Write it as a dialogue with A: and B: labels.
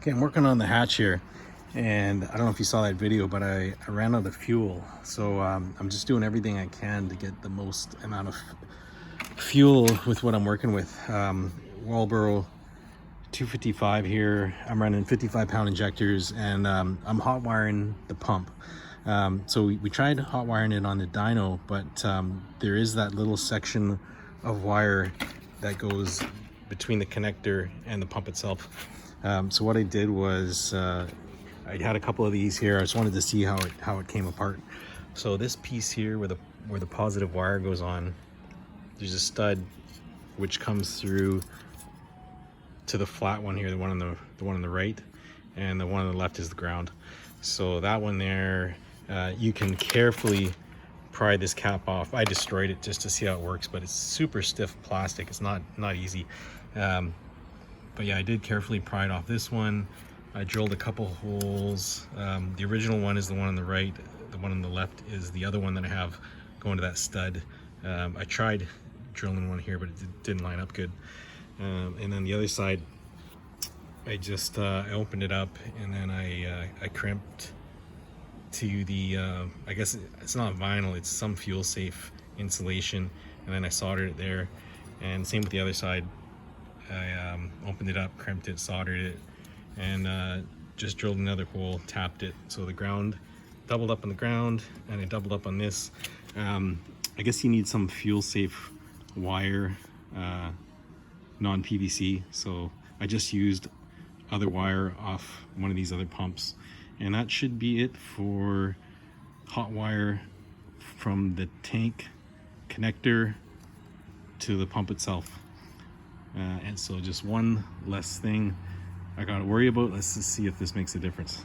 A: Okay, I'm working on the hatch here, and I don't know if you saw that video, but I ran out of fuel. So I'm just doing everything I can to get the most amount of fuel with what I'm working with. Walboro 255 here. I'm running 55-pound injectors, and I'm hot wiring the pump. So we tried hot wiring it on the dyno, but there is that little section of wire that goes between the connector and the pump itself. So what I did was I had a couple of these here. I just wanted to see how it came apart. So this piece here where the positive wire goes on, there's a stud which comes through to the flat one here, the one on the right, and the one on the left is the ground. So that one there, you can carefully pry this cap off. I destroyed it just to see how it works, but it's super stiff plastic. It's not easy. But yeah, I did carefully pry it off this one. I drilled a couple holes. The original one is the one on the right. The one on the left is the other one that I have going to that stud. I tried drilling one here, but it didn't line up good. And then the other side, I just I opened it up, and then I crimped to the I guess it's not vinyl, it's some fuel safe insulation, and then I soldered it there. And same with the other side. I opened it up, crimped it, soldered it, and just drilled another hole, tapped it. So the ground doubled up on the ground, and it doubled up on this. I guess you need some fuel safe wire, non-PVC. So I just used other wire off one of these other pumps, and that should be it for hot wire from the tank connector to the pump itself. And so just one less thing I gotta worry about. Let's just see if this makes a difference.